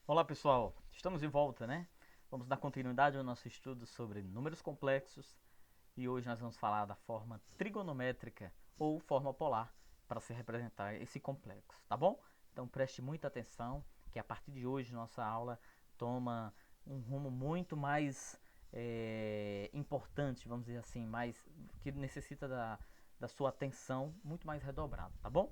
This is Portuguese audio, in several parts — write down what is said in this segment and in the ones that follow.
Olá pessoal, estamos de volta, né? Vamos dar continuidade ao nosso estudo sobre números complexos e hoje nós vamos falar da forma trigonométrica ou forma polar para se representar esse complexo, tá bom? Então preste muita atenção que a partir de hoje nossa aula toma um rumo muito mais importante, vamos dizer assim, mais que necessita da sua atenção muito mais redobrada, tá bom?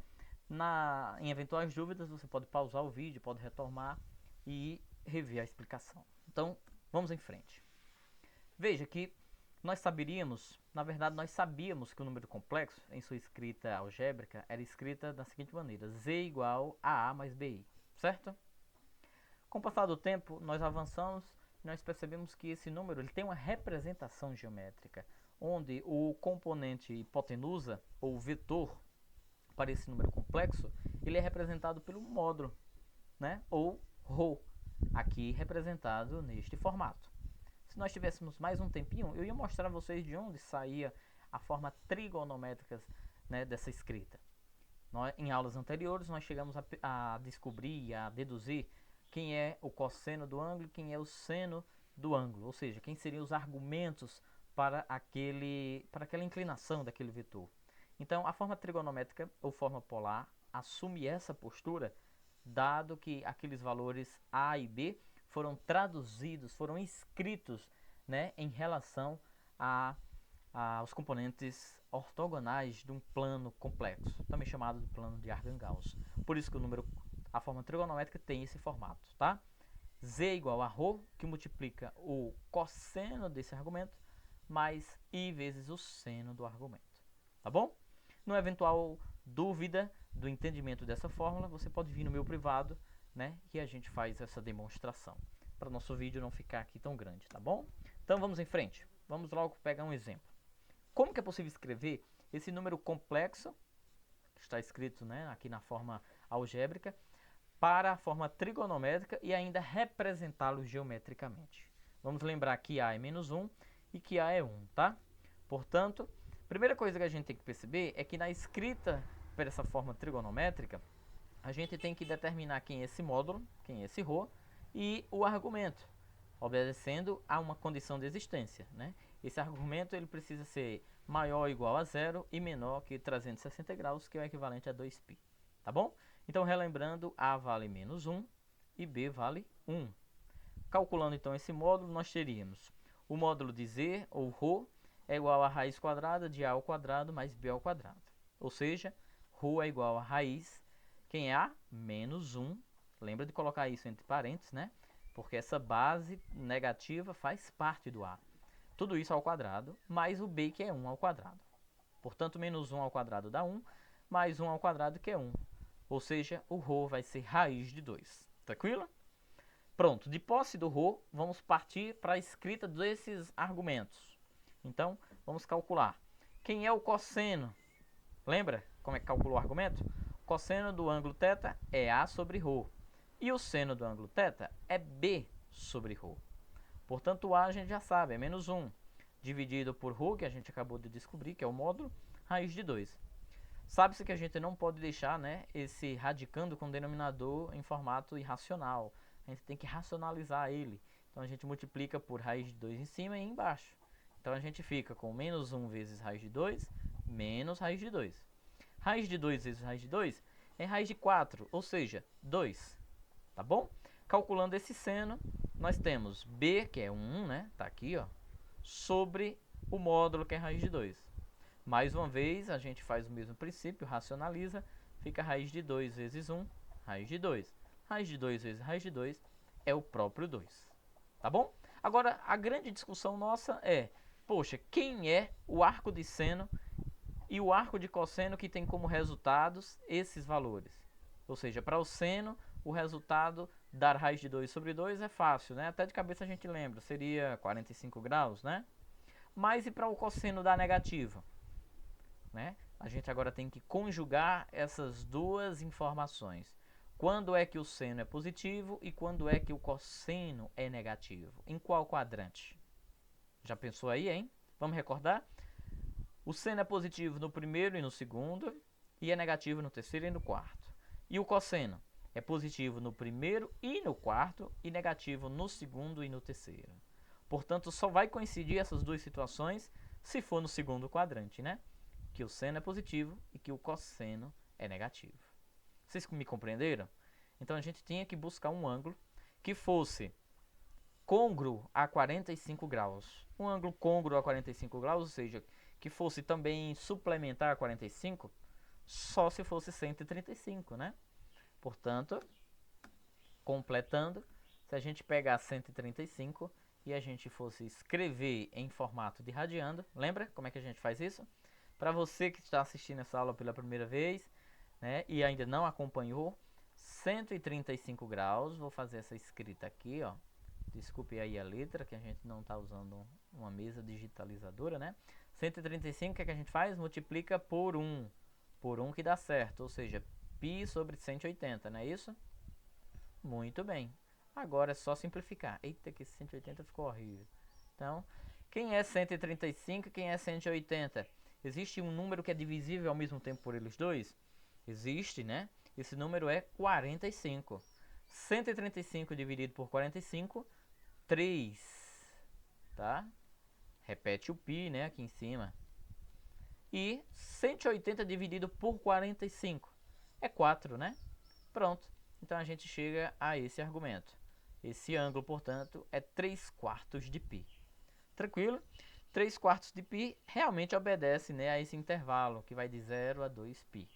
Em eventuais dúvidas você pode pausar o vídeo, pode retomar e rever a explicação. Então, vamos em frente. Veja que nós saberíamos, na verdade, nós sabíamos que o número complexo, em sua escrita algébrica, era escrita da seguinte maneira: z igual a a mais bi, certo? Com o passar do tempo, nós avançamos e nós percebemos que esse número ele tem uma representação geométrica, onde o componente hipotenusa, ou vetor, para esse número complexo, ele é representado pelo módulo, né? Ou ρ, aqui representado neste formato. Se nós tivéssemos mais um tempinho, eu ia mostrar a vocês de onde saía a forma trigonométrica, né, dessa escrita. Em aulas anteriores, nós chegamos a descobrir, a deduzir quem é o cosseno do ângulo e quem é o seno do ângulo, ou seja, quem seriam os argumentos para aquela inclinação daquele vetor. Então, a forma trigonométrica ou forma polar assume essa postura, dado que aqueles valores A e B foram traduzidos, foram escritos, né, em relação aos componentes ortogonais de um plano complexo, também chamado de plano de Argand-Gauss. Por isso que a forma trigonométrica tem esse formato, tá? Z igual a ρ, que multiplica o cosseno desse argumento, mais I vezes o seno do argumento, tá bom? No eventual dúvida do entendimento dessa fórmula, você pode vir no meu privado, né, que a gente faz essa demonstração, para o nosso vídeo não ficar aqui tão grande, tá bom? Então vamos em frente, vamos logo pegar um exemplo. Como que é possível escrever esse número complexo, que está escrito, né, aqui na forma algébrica, para a forma trigonométrica e ainda representá-lo geometricamente? Vamos lembrar que A é menos 1 e que A é 1, tá? Portanto, a primeira coisa que a gente tem que perceber é que na escrita para essa forma trigonométrica, a gente tem que determinar quem é esse módulo, quem é esse ρ, e o argumento, obedecendo a uma condição de existência, né? Esse argumento ele precisa ser maior ou igual a zero e menor que 360 graus, que é o equivalente a 2π, tá bom? Então, relembrando, A vale menos 1 e B vale 1. Calculando então esse módulo, nós teríamos o módulo de z, ou ρ, é igual a raiz quadrada de a ao quadrado mais b ao quadrado. Ou seja, ρ é igual a raiz, quem é a? Menos 1. Lembra de colocar isso entre parênteses, né? Porque essa base negativa faz parte do a. Tudo isso ao quadrado, mais o b, que é 1 ao quadrado. Portanto, menos 1 ao quadrado dá 1, mais 1 ao quadrado, que é 1. Ou seja, o ρ vai ser raiz de 2. Tranquilo? Pronto, de posse do ρ, vamos partir para a escrita desses argumentos. Então, vamos calcular. Quem é o cosseno? Lembra como é que calculou o argumento? O cosseno do ângulo θ é A sobre ρ. E o seno do ângulo θ é B sobre ρ. Portanto, o A a gente já sabe, é menos 1. Dividido por ρ, que a gente acabou de descobrir, que é o módulo, raiz de 2. Sabe-se que a gente não pode deixar, né, esse radicando com denominador em formato irracional. A gente tem que racionalizar ele. Então a gente multiplica por raiz de 2 em cima e embaixo. Então a gente fica com menos 1 vezes raiz de 2, menos raiz de 2. Raiz de 2 vezes raiz de 2 é raiz de 4, ou seja, 2. Tá bom? Calculando esse seno, nós temos b, que é 1, né? Tá aqui, ó, sobre o módulo, que é raiz de 2. Mais uma vez, a gente faz o mesmo princípio, racionaliza, fica raiz de 2 vezes 1, raiz de 2. Raiz de 2 vezes raiz de 2 é o próprio 2. Tá bom? Agora, a grande discussão nossa é, poxa, quem é o arco de seno e o arco de cosseno que tem como resultados esses valores? Ou seja, para o seno, o resultado dar raiz de 2 sobre 2 é fácil, né? Até de cabeça a gente lembra, seria 45 graus, né? Mas e para o cosseno da negativa? Né? A gente agora tem que conjugar essas duas informações. Quando é que o seno é positivo e quando é que o cosseno é negativo? Em qual quadrante? Já pensou aí, hein? Vamos recordar? O seno é positivo no primeiro e no segundo, e é negativo no terceiro e no quarto. E o cosseno? é positivo no primeiro e no quarto e negativo no segundo e no terceiro. Portanto, só vai coincidir essas duas situações se for no segundo quadrante, né? Que o seno é positivo e que o cosseno é negativo. Vocês me compreenderam? Então a gente tinha que buscar um ângulo que fosse côngruo a 45 graus. Um ângulo côngruo a 45 graus, ou seja, que fosse também suplementar a 45, só se fosse 135, né? Portanto, completando, se a gente pegar 135 e a gente fosse escrever em formato de radiando, lembra como é que a gente faz isso? Para você que está assistindo essa aula pela primeira vez, né, e ainda não acompanhou, 135 graus, vou fazer essa escrita aqui, ó. Desculpe aí a letra, que a gente não está usando uma mesa digitalizadora, né? 135, o que é que a gente faz? Multiplica por 1. Por 1 que dá certo, ou seja, π sobre 180, não é isso? Muito bem. Agora é só simplificar. Eita, que 180 ficou horrível. Então, quem é 135 e quem é 180? Existe um número que é divisível ao mesmo tempo por eles dois? Existe, né? Esse número é 45. 135 dividido por 45, 3. Tá? Repete o π, né, aqui em cima. E 180 dividido por 45 é 4, né? Pronto. Então a gente chega a esse argumento. Esse ângulo, portanto, é 3/4 de π. Tranquilo? 3/4 de π realmente obedece, né, a esse intervalo, que vai de 0 a 2π.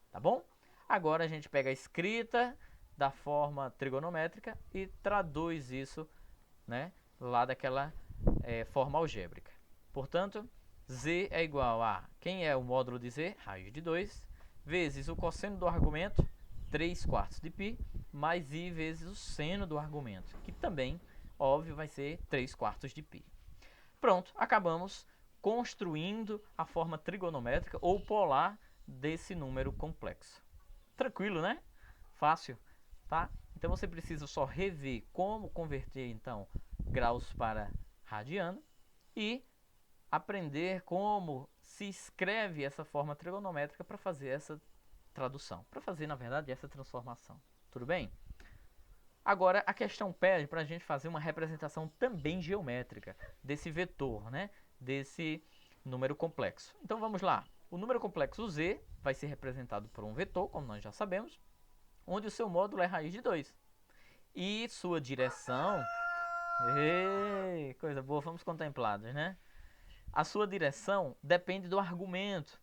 Tá bom? Agora a gente pega a escrita da forma trigonométrica e traduz isso, né, lá daquela forma algébrica. Portanto, z é igual a, quem é o módulo de z? Raiz de 2, vezes o cosseno do argumento, 3/4 de π, mais i vezes o seno do argumento, que também, óbvio, vai ser 3/4 de π. Pronto, acabamos construindo a forma trigonométrica ou polar desse número complexo. Tranquilo, né? Fácil, tá? Então você precisa só rever como converter, então, graus para radiano e aprender como se escreve essa forma trigonométrica para fazer essa tradução, para fazer, na verdade, essa transformação. Tudo bem? Agora, a questão pede para a gente fazer uma representação também geométrica desse vetor, né? Desse número complexo. Então, vamos lá. O número complexo z vai ser representado por um vetor, como nós já sabemos, onde o seu módulo é raiz de 2. E sua direção... Ei, coisa boa, fomos contemplados, né? A sua direção depende do argumento.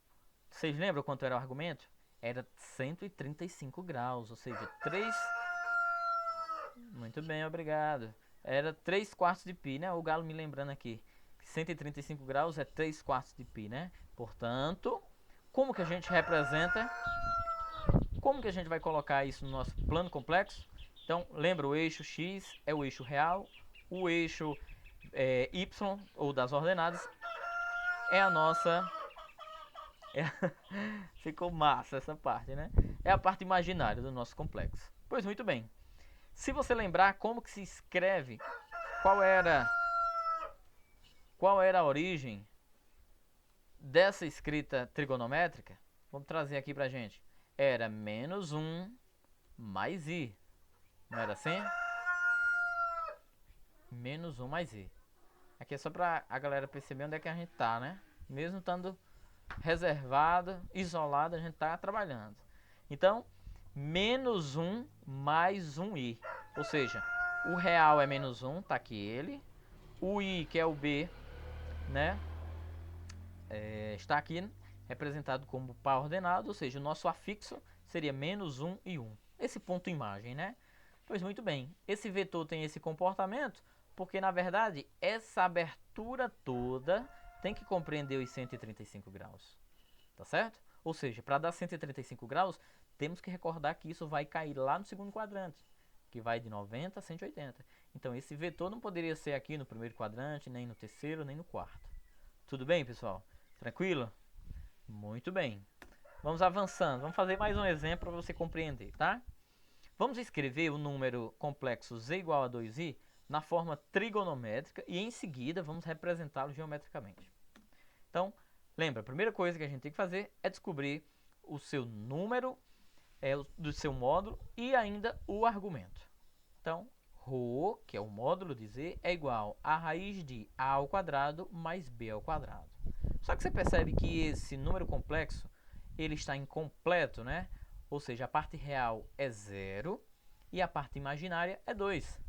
Vocês lembram quanto era o argumento? Era 135 graus, ou seja, 3... Muito bem, obrigado. Era 3/4 de π, né? O Galo me lembrando aqui. 135 graus é 3/4 de π, né? Portanto, como que a gente representa? Como que a gente vai colocar isso no nosso plano complexo? Então, lembra, o eixo x é o eixo real, o eixo y, ou das ordenadas, é a nossa... Ficou massa essa parte, né? É a parte imaginária do nosso complexo. Pois muito bem. Se você lembrar como que se escreve, qual era a origem dessa escrita trigonométrica, vamos trazer aqui pra gente. Era menos 1 mais i. Não era assim? Menos 1 mais i. Aqui é só pra a galera perceber onde é que a gente tá, né? Mesmo estando reservado, isolado, a gente tá trabalhando. Então, menos 1 mais 1i. Ou seja, o real é menos 1, tá aqui ele. O i, que é o b, né? Está aqui representado como par ordenado, ou seja, o nosso afixo seria menos 1 e 1. Esse ponto imagem, né? Pois muito bem, esse vetor tem esse comportamento porque, na verdade, essa abertura toda tem que compreender os 135 graus. Tá certo? Ou seja, para dar 135 graus, temos que recordar que isso vai cair lá no segundo quadrante, que vai de 90 a 180. Então, esse vetor não poderia ser aqui no primeiro quadrante, nem no terceiro, nem no quarto. Tudo bem, pessoal? Tranquilo? Muito bem. Vamos avançando. Vamos fazer mais um exemplo para você compreender, tá? Vamos escrever o número complexo z igual a 2i na forma trigonométrica e, em seguida, vamos representá-lo geometricamente. Então, lembra, a primeira coisa que a gente tem que fazer é descobrir o seu número do seu módulo e ainda o argumento. Então, ρ, que é o módulo de z, é igual a raiz de a ao quadrado mais b ao quadrado. Só que você percebe que esse número complexo ele está incompleto, né? Ou seja, a parte real é 0 e a parte imaginária é 2.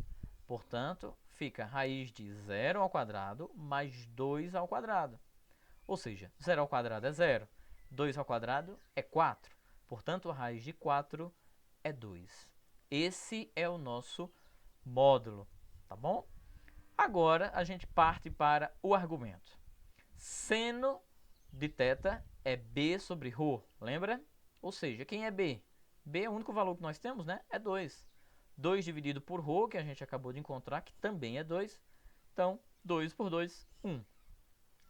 Portanto, fica raiz de 0 ao quadrado mais 2 ao quadrado. Ou seja, 0 ao quadrado é 0, 2 ao quadrado é 4. Portanto, a raiz de 4 é 2. Esse é o nosso módulo, tá bom? Agora, a gente parte para o argumento. Seno de θ é b sobre ρ, lembra? Ou seja, quem é b? B é o único valor que nós temos, né? É 2. 2 dividido por ρ, que a gente acabou de encontrar, que também é 2. Então, 2 por 2, 1.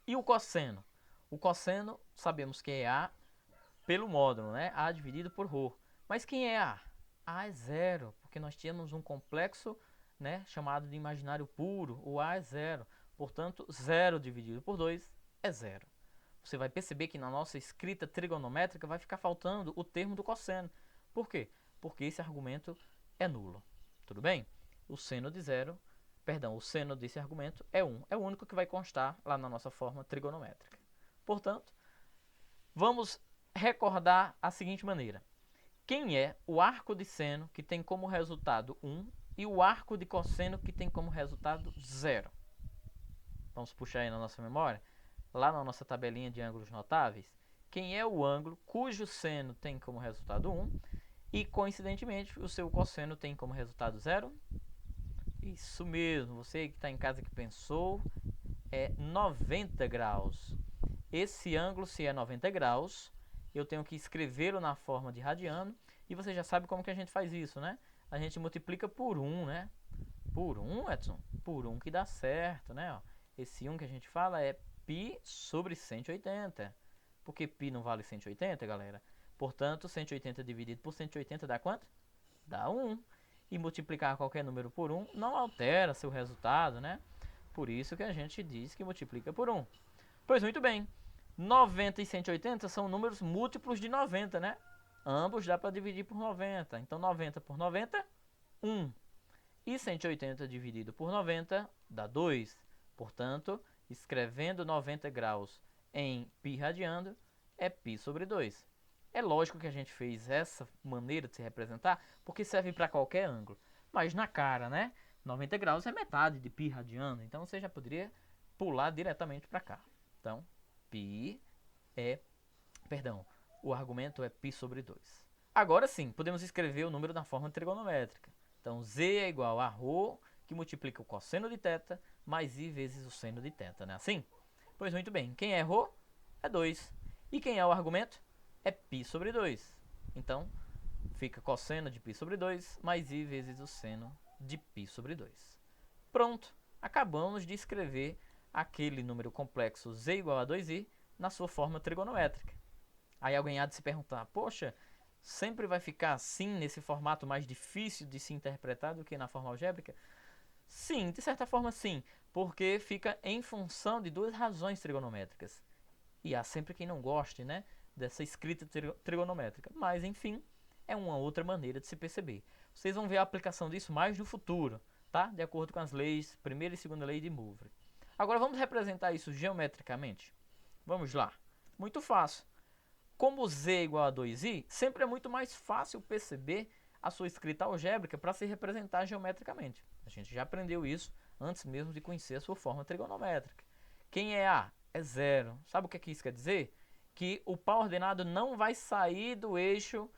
E o cosseno? O cosseno, sabemos que é A pelo módulo, né? A dividido por ρ. Mas quem é A? A é 0, porque nós tínhamos um complexo, né, chamado de imaginário puro. O A é 0. Portanto, 0 dividido por 2 é 0. Você vai perceber que na nossa escrita trigonométrica vai ficar faltando o termo do cosseno. Por quê? Porque esse argumento é nulo. Tudo bem? O seno desse argumento é 1. É o único que vai constar lá na nossa forma trigonométrica. Portanto, vamos recordar a seguinte maneira. Quem é o arco de seno que tem como resultado 1 e o arco de cosseno que tem como resultado 0? Vamos puxar aí na nossa memória. Lá na nossa tabelinha de ângulos notáveis, quem é o ângulo cujo seno tem como resultado 1 e, coincidentemente, o seu cosseno tem como resultado 0? Isso mesmo, você que está em casa que pensou, é 90 graus. Esse ângulo, se é 90 graus, eu tenho que escrevê-lo na forma de radiano, e você já sabe como que a gente faz isso, né? A gente multiplica por 1, né? Por 1, Edson? Por 1 que dá certo, né? Ó, esse 1 que a gente fala é π sobre 180. Porque π não vale 180, galera? Portanto, 180 dividido por 180 dá quanto? Dá 1. E multiplicar qualquer número por 1 não altera seu resultado, né? Por isso que a gente diz que multiplica por 1. Pois muito bem. 90 e 180 são números múltiplos de 90, né? Ambos dá para dividir por 90. Então, 90 por 90, 1. E 180 dividido por 90 dá 2. Portanto, escrevendo 90 graus em π radiando, é π sobre 2. É lógico que a gente fez essa maneira de se representar, porque serve para qualquer ângulo. Mas na cara, né? 90 graus é metade de π radiando, então você já poderia pular diretamente para cá. Então, o argumento é π sobre 2. Agora sim, podemos escrever o número na forma trigonométrica. Então, z é igual a ρ, que multiplica o cosseno de θ, mais i vezes o seno de θ, não é assim? Pois muito bem, quem é ρ? É 2. E quem é o argumento? É π sobre 2. Então, fica cosseno de π sobre 2, mais i vezes o seno de π sobre 2. Pronto, acabamos de escrever aquele número complexo z igual a 2i na sua forma trigonométrica. Aí alguém há de se perguntar, poxa, sempre vai ficar assim nesse formato mais difícil de se interpretar do que na forma algébrica? Sim, de certa forma sim, porque fica em função de duas razões trigonométricas. E há sempre quem não goste, né, dessa escrita trigonométrica. Mas, enfim, é uma outra maneira de se perceber. Vocês vão ver a aplicação disso mais no futuro, tá? De acordo com as leis, primeira e segunda lei de Moivre. Agora vamos representar isso geometricamente? Vamos lá. Muito fácil. Como z é igual a 2i, sempre é muito mais fácil perceber a sua escrita algébrica para se representar geometricamente. A gente já aprendeu isso antes mesmo de conhecer a sua forma trigonométrica. Quem é A? É 0. Sabe o que isso quer dizer? Que o par ordenado não vai sair do eixo,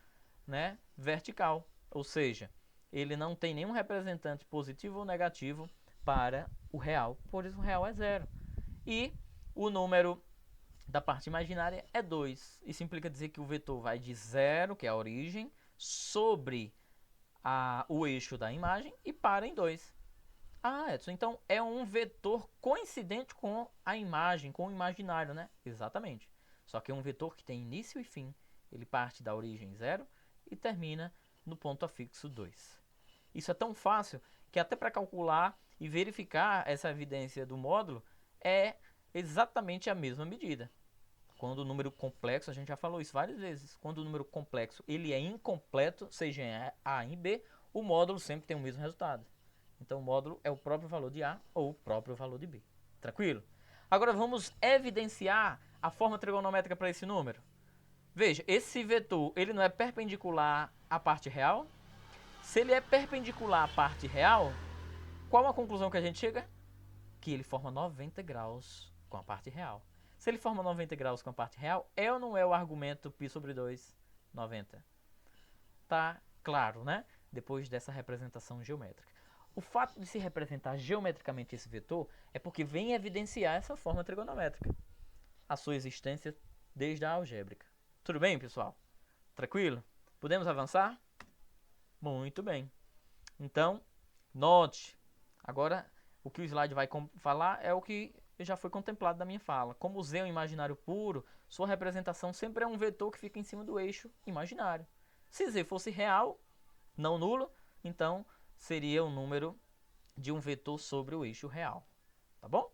né, vertical. Ou seja, ele não tem nenhum representante positivo ou negativo para o real. Por isso o real é 0. E o número da parte imaginária é 2. Isso implica dizer que o vetor vai de 0, que é a origem, sobre o eixo da imagem e para em 2. Ah, Edson, então é um vetor coincidente com a imagem, com o imaginário, né? Exatamente. Só que é um vetor que tem início e fim. Ele parte da origem 0 e termina no ponto afixo 2. Isso é tão fácil que até para calcular e verificar essa evidência do módulo é exatamente a mesma medida. Quando o número complexo, a gente já falou isso várias vezes, quando o número complexo ele é incompleto, seja em A em B, o módulo sempre tem o mesmo resultado. Então o módulo é o próprio valor de A ou o próprio valor de B. Tranquilo? Agora vamos evidenciar a forma trigonométrica para esse número. Veja, esse vetor ele não é perpendicular à parte real? Se ele é perpendicular à parte real, qual a conclusão que a gente chega? Que ele forma 90 graus com a parte real. Se ele forma 90 graus com a parte real, é ou não é o argumento π sobre 2, 90? Tá claro, né? Depois dessa representação geométrica. O fato de se representar geometricamente esse vetor é porque vem evidenciar essa forma trigonométrica, a sua existência desde a algébrica. Tudo bem, pessoal? Tranquilo? Podemos avançar? Muito bem. Então, note. Agora, o que o slide vai falar é o que já foi contemplado da minha fala. Como Z é um imaginário puro, sua representação sempre é um vetor que fica em cima do eixo imaginário. Se Z fosse real, não nulo, então seria o número de um vetor sobre o eixo real. Tá bom?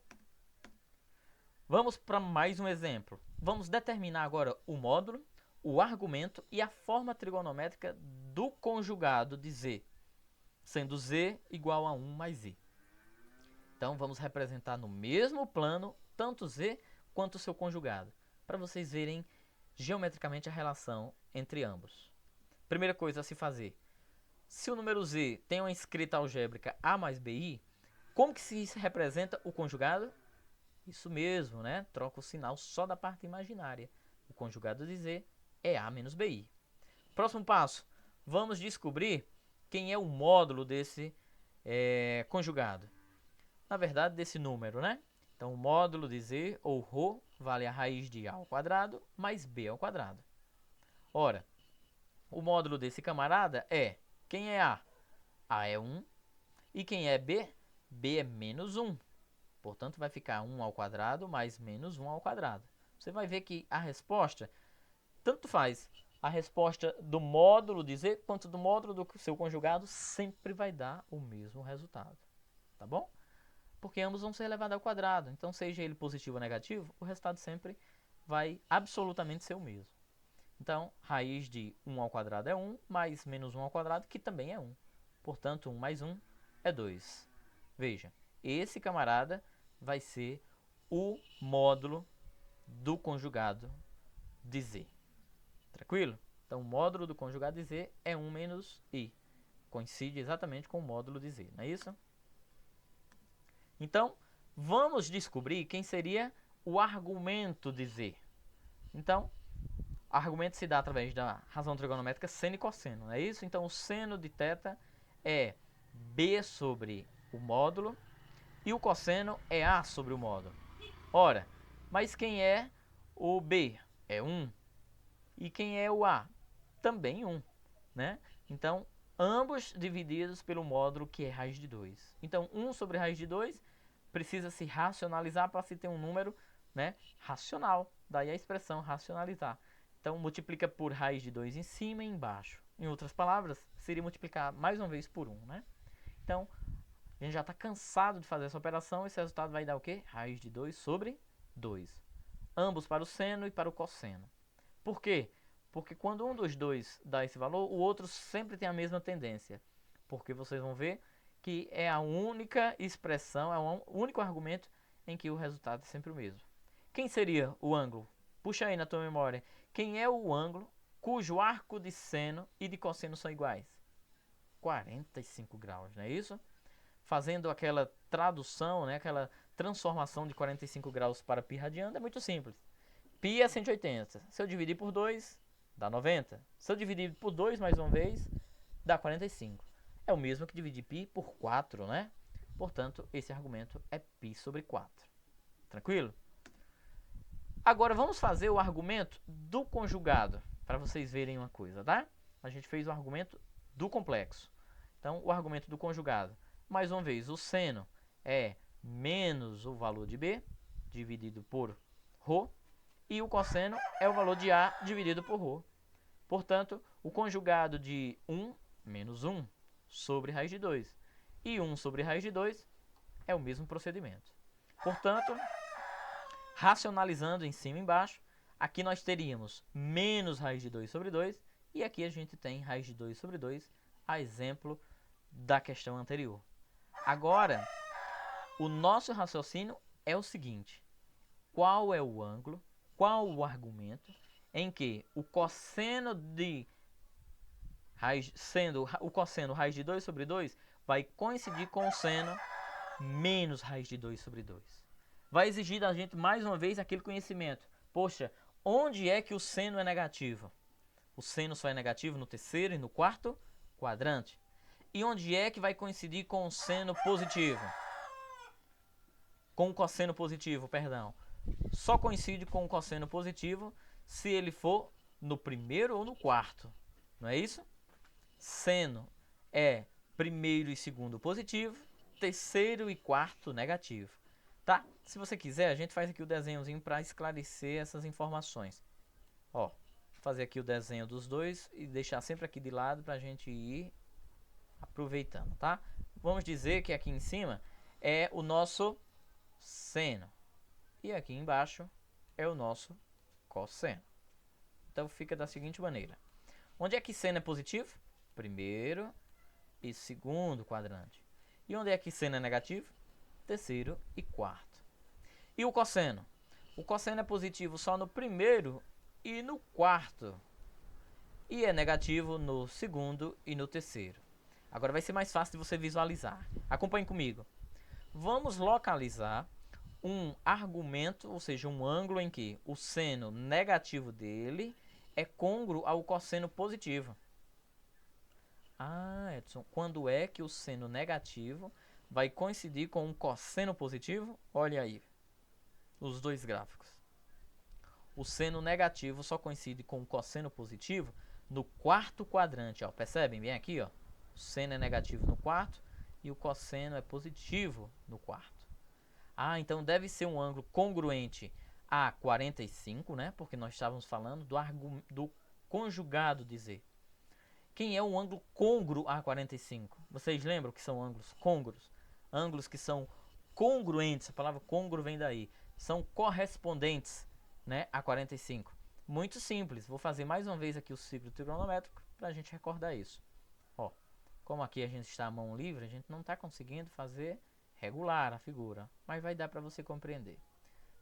Vamos para mais um exemplo. Vamos determinar agora o módulo, o argumento e a forma trigonométrica do conjugado de Z, sendo Z igual a 1 mais Z. Então vamos representar no mesmo plano tanto Z quanto o seu conjugado, para vocês verem geometricamente a relação entre ambos. Primeira coisa a se fazer: se o número Z tem uma escrita algébrica A mais BI, como que se representa o conjugado? Isso mesmo, né? Troca o sinal só da parte imaginária. O conjugado de Z é A menos BI. Próximo passo, vamos descobrir quem é o módulo desse conjugado. Na verdade, desse número, né? Então, o módulo de Z, ou Rho, vale a raiz de A ao quadrado mais B ao quadrado. Ora, o módulo desse camarada é, quem é A? A é 1. E quem é B? B é menos 1. Portanto, vai ficar 1 ao quadrado mais menos 1 ao quadrado. Você vai ver que a resposta, tanto faz, a resposta do módulo de Z quanto do módulo do seu conjugado sempre vai dar o mesmo resultado. Tá bom? Porque ambos vão ser elevados ao quadrado. Então, seja ele positivo ou negativo, o resultado sempre vai absolutamente ser o mesmo. Então, raiz de 1 ao quadrado é 1, mais menos 1 ao quadrado, que também é 1. Portanto, 1 mais 1 é 2. Veja, esse camarada vai ser o módulo do conjugado de Z. Tranquilo? Então, o módulo do conjugado de Z é 1 menos I. Coincide exatamente com o módulo de Z, não é isso? Então, vamos descobrir quem seria o argumento de Z. Então, o argumento se dá através da razão trigonométrica seno e cosseno, não é isso? Então, o seno de θ é B sobre o módulo e o cosseno é A sobre o módulo. Ora, mas quem é o B? É 1. E quem é o A? Também 1, né? Então, ambos divididos pelo módulo que é raiz de 2. Então, 1 sobre raiz de 2 precisa se racionalizar para se ter um número, né, racional. Daí a expressão racionalizar. Então, multiplica por raiz de 2 em cima e embaixo. Em outras palavras, seria multiplicar mais uma vez por 1, né? Então, a gente já está cansado de fazer essa operação. Esse resultado vai dar o quê? Raiz de 2 sobre 2. Ambos para o seno e para o cosseno. Por quê? Porque quando um dos dois dá esse valor, o outro sempre tem a mesma tendência. Porque vocês vão ver que é a única expressão, é o único argumento em que o resultado é sempre o mesmo. Quem seria o ângulo? Puxa aí na tua memória. Quem é o ângulo cujo arco de seno e de cosseno são iguais? 45 graus, não é isso? Fazendo aquela tradução, né, aquela transformação de 45 graus para π radiano, é muito simples. Π é 180. Se eu dividir por 2, dá 90. Se eu dividir por 2 mais uma vez, dá 45. É o mesmo que dividir π por 4, né? Portanto, esse argumento é π sobre 4. Tranquilo? Agora, vamos fazer o argumento do conjugado, para vocês verem uma coisa, tá? A gente fez o argumento do complexo. Então, o argumento do conjugado. Mais uma vez, o seno é menos o valor de B, dividido por ρ, e o cosseno é o valor de A dividido por ρ. Portanto, o conjugado de 1 menos 1 sobre raiz de 2 e 1 sobre raiz de 2 é o mesmo procedimento. Portanto, racionalizando em cima e embaixo, aqui nós teríamos menos raiz de 2 sobre 2, e aqui a gente tem raiz de 2 sobre 2, a exemplo da questão anterior. Agora, o nosso raciocínio é o seguinte: qual é o ângulo, qual o argumento em que o cosseno de raiz, sendo o cosseno raiz de 2 sobre 2, vai coincidir com o seno menos raiz de 2 sobre 2. Vai exigir da gente mais uma vez aquele conhecimento. Poxa, onde é que o seno é negativo? O seno só é negativo no terceiro e no quarto quadrante. E onde é que vai coincidir com o seno positivo? Com o cosseno positivo, perdão. Só coincide com o cosseno positivo se ele for no primeiro ou no quarto. Não é isso? Seno é primeiro e segundo positivo, terceiro e quarto negativo. Tá? Se você quiser, a gente faz aqui o desenhozinho para esclarecer essas informações. Ó, vou fazer aqui o desenho dos dois e deixar sempre aqui de lado para a gente ir aproveitando, tá? Vamos dizer que aqui em cima é o nosso seno e aqui embaixo é o nosso cosseno. Então fica da seguinte maneira: onde é que seno é positivo? Primeiro e segundo quadrante. E onde é que seno é negativo? Terceiro e quarto. E o cosseno? O cosseno é positivo só no primeiro e no quarto. E é negativo no segundo e no terceiro. Agora vai ser mais fácil de você visualizar. Acompanhe comigo. Vamos localizar um argumento, ou seja, um ângulo em que o seno negativo dele é côngruo ao cosseno positivo. Ah, Edson, quando é que o seno negativo vai coincidir com um cosseno positivo? Olha aí, os dois gráficos. O seno negativo só coincide com o cosseno positivo no quarto quadrante. Ó. Percebem bem aqui? Ó. O seno é negativo no quarto e o cosseno é positivo no quarto. Ah, então deve ser um ângulo congruente a 45, né? Porque nós estávamos falando do conjugado dizer. Quem é um ângulo côngruo a 45? Vocês lembram que são ângulos côngruos? Ângulos que são congruentes, a palavra côngruo vem daí. São correspondentes, né, a 45. Muito simples, vou fazer mais uma vez aqui o ciclo trigonométrico para a gente recordar isso. Ó, como aqui a gente está à mão livre, a gente não está conseguindo fazer regular a figura, mas vai dar para você compreender.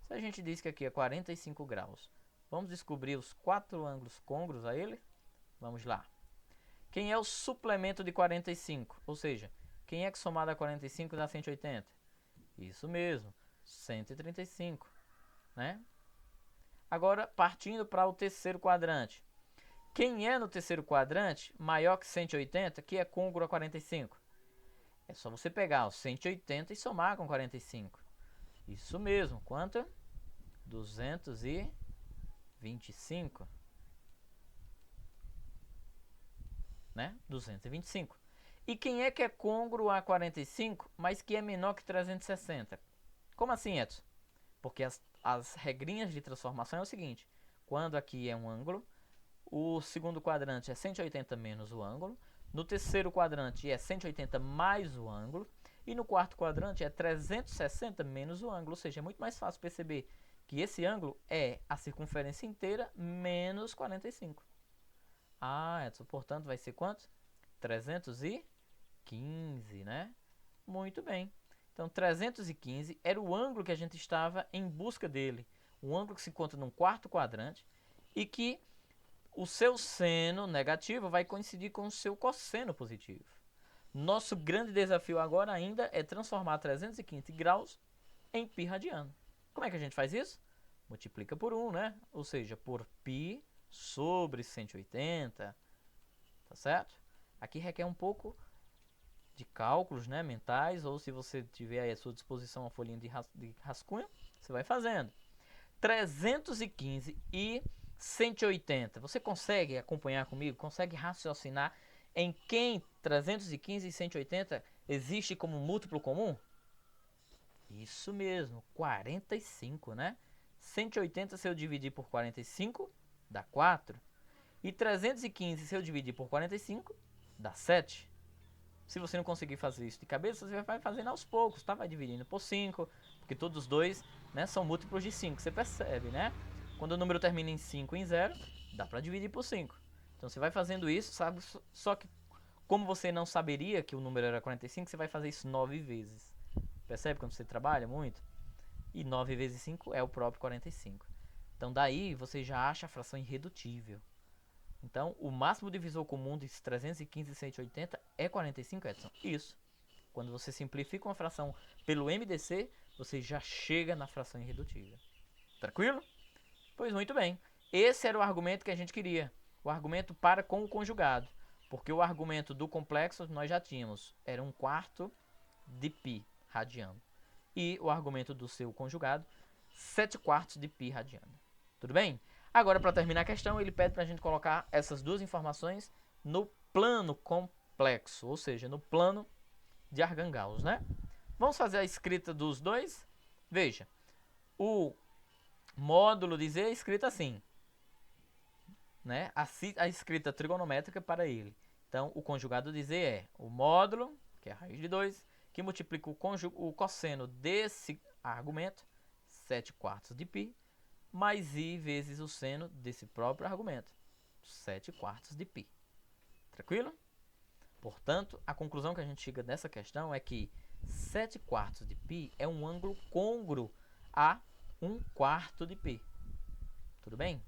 Se a gente diz que aqui é 45 graus, vamos descobrir os 4 ângulos côngruos a ele? Vamos lá. Quem é o suplemento de 45? Ou seja, quem é que somado a 45 dá 180? Isso mesmo, 135, né? Agora, partindo para o terceiro quadrante. Quem é no terceiro quadrante maior que 180, que é côngruo a 45? É só você pegar o 180 e somar com 45. Isso mesmo, quanto? 225. Né? 225. E quem é que é côngruo a 45, mas que é menor que 360? Como assim, Edson? Porque as regrinhas de transformação é o seguinte: quando aqui é um ângulo, o segundo quadrante é 180 menos o ângulo, no terceiro quadrante é 180 mais o ângulo, e no quarto quadrante é 360 menos o ângulo, ou seja, é muito mais fácil perceber que esse ângulo é a circunferência inteira menos 45. Ah, Edson, portanto vai ser quanto? 315, né? Muito bem. Então, 315 era o ângulo que a gente estava em busca dele. Um ângulo que se encontra num quarto quadrante e que o seu seno negativo vai coincidir com o seu cosseno positivo. Nosso grande desafio agora ainda é transformar 315 graus em π radiano. Como é que a gente faz isso? Multiplica por 1, né? Ou seja, por π sobre 180, tá certo? Aqui requer um pouco de cálculos, né, mentais, ou se você tiver aí à sua disposição uma folhinha de rascunho, você vai fazendo. 315 e 180. Você consegue acompanhar comigo? Consegue raciocinar em quem 315 e 180 existe como múltiplo comum? Isso mesmo, 45, né? 180 se eu dividir por 45, dá 4. E 315 se eu dividir por 45, dá 7. Se você não conseguir fazer isso de cabeça, você vai fazendo aos poucos, tá? Vai dividindo por 5, porque todos os dois, né, são múltiplos de 5, você percebe, né? Quando o número termina em 5 e em 0, dá para dividir por 5. Então você vai fazendo isso, sabe? Só que como você não saberia que o número era 45, você vai fazer isso 9 vezes. Percebe quando você trabalha muito? E 9 vezes 5 é o próprio 45. Então daí você já acha a fração irredutível. Então o máximo divisor comum de 315 e 180 é 45, Edson? Isso. Quando você simplifica uma fração pelo MDC, você já chega na fração irredutível. Tranquilo? Pois muito bem. Esse era o argumento que a gente queria. O argumento para com o conjugado. Porque o argumento do complexo nós já tínhamos. Era 1/4 de π radiano. E o argumento do seu conjugado, 7/4 de π radiano. Tudo bem? Agora, para terminar a questão, ele pede para a gente colocar essas duas informações no plano complexo. Ou seja, no plano de Archangelsk, né? Vamos fazer a escrita dos dois? Veja, o módulo de Z é escrito assim, né? A escrita trigonométrica para ele. Então, o conjugado de Z é o módulo, que é a raiz de 2, que multiplica o cosseno desse argumento, 7/4 de π, mais I vezes o seno desse próprio argumento, 7/4 de π. Tranquilo? Portanto, a conclusão que a gente chega dessa questão é que 7/4 de π é um ângulo côngruo a 1/4 de π. Tudo bem?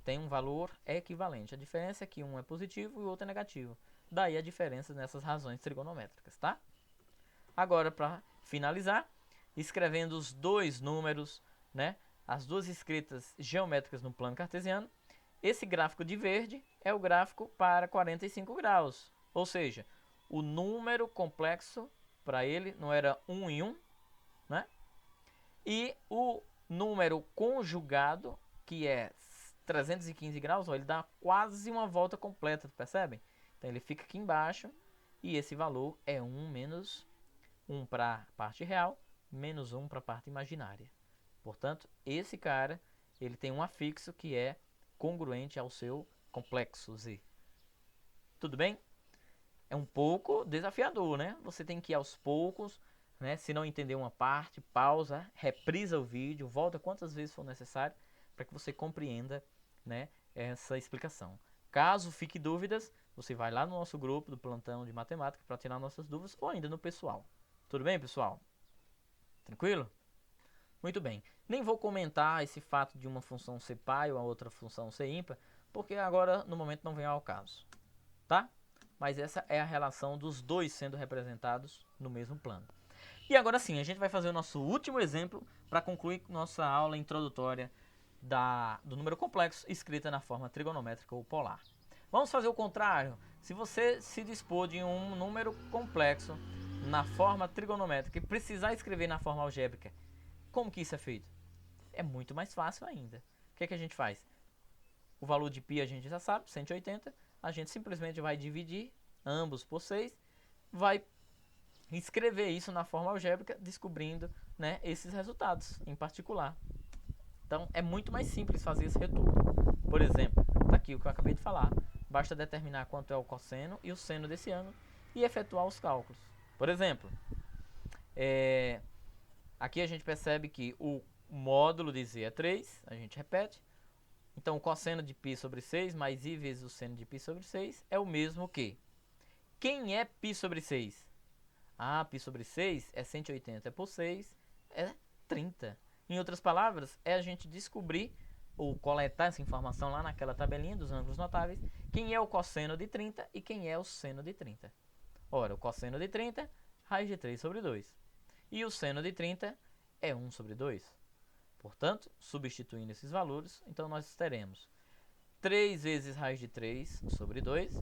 Tem um valor equivalente. A diferença é que um é positivo e o outro é negativo. Daí a diferença nessas razões trigonométricas, tá? Agora, para finalizar, escrevendo os dois números, né? As duas escritas geométricas no plano cartesiano, esse gráfico de verde é o gráfico para 45 graus. Ou seja, o número complexo para ele não era 1 em 1, né? E o número conjugado, que é 315 graus, ó, ele dá quase uma volta completa, percebem? Então ele fica aqui embaixo e esse valor é 1 menos 1 para a parte real, menos 1 para a parte imaginária. Portanto, esse cara ele tem um afixo que é congruente ao seu complexo Z. Tudo bem? É um pouco desafiador, né? Você tem que ir aos poucos, né? Se não entender uma parte, pausa, reprisa o vídeo, volta quantas vezes for necessário para que você compreenda, né, essa explicação. Caso fique dúvidas, você vai lá no nosso grupo do plantão de matemática para tirar nossas dúvidas ou ainda no pessoal. Tudo bem, pessoal? Tranquilo? Muito bem. Nem vou comentar esse fato de uma função ser pai ou a outra função ser ímpar, porque agora no momento não vem ao caso, tá? Mas essa é a relação dos dois sendo representados no mesmo plano. E agora sim, a gente vai fazer o nosso último exemplo para concluir nossa aula introdutória do número complexo escrita na forma trigonométrica ou polar. Vamos fazer o contrário. Se você se dispor de um número complexo na forma trigonométrica e precisar escrever na forma algébrica, como que isso é feito? É muito mais fácil ainda. O que é que a gente faz? O valor de π a gente já sabe, 180. A gente simplesmente vai dividir ambos por 6, vai escrever isso na forma algébrica, descobrindo, né, esses resultados em particular. Então é muito mais simples fazer esse retorno. Por exemplo, está aqui o que eu acabei de falar. Basta determinar quanto é o cosseno e o seno desse ângulo e efetuar os cálculos. Por exemplo, aqui a gente percebe que o módulo de Z é 3, a gente repete. Então o cosseno de π sobre 6 mais I vezes o seno de π sobre 6 é o mesmo que... Quem é π sobre 6? Ah, π sobre 6 é 180 por 6, é 30. Em outras palavras, é a gente descobrir ou coletar essa informação lá naquela tabelinha dos ângulos notáveis, quem é o cosseno de 30 e quem é o seno de 30. Ora, o cosseno de 30, raiz de 3 sobre 2. E o seno de 30 é 1 sobre 2. Portanto, substituindo esses valores, então nós teremos 3 vezes raiz de 3 sobre 2,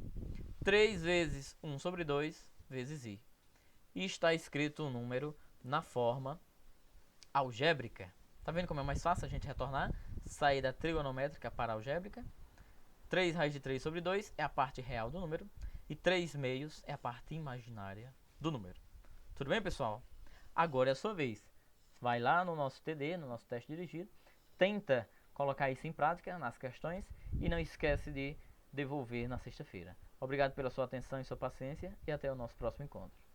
3 vezes 1 sobre 2 vezes I. E está escrito o número na forma algébrica. Tá vendo como é mais fácil a gente retornar? Sair da trigonométrica para a algébrica. 3 raiz de 3 sobre 2 é a parte real do número. E 3 meios é a parte imaginária do número. Tudo bem, pessoal? Agora é a sua vez. Vai lá no nosso TD, no nosso teste dirigido. Tenta colocar isso em prática nas questões. E não esquece de devolver na sexta-feira. Obrigado pela sua atenção e sua paciência. E até o nosso próximo encontro.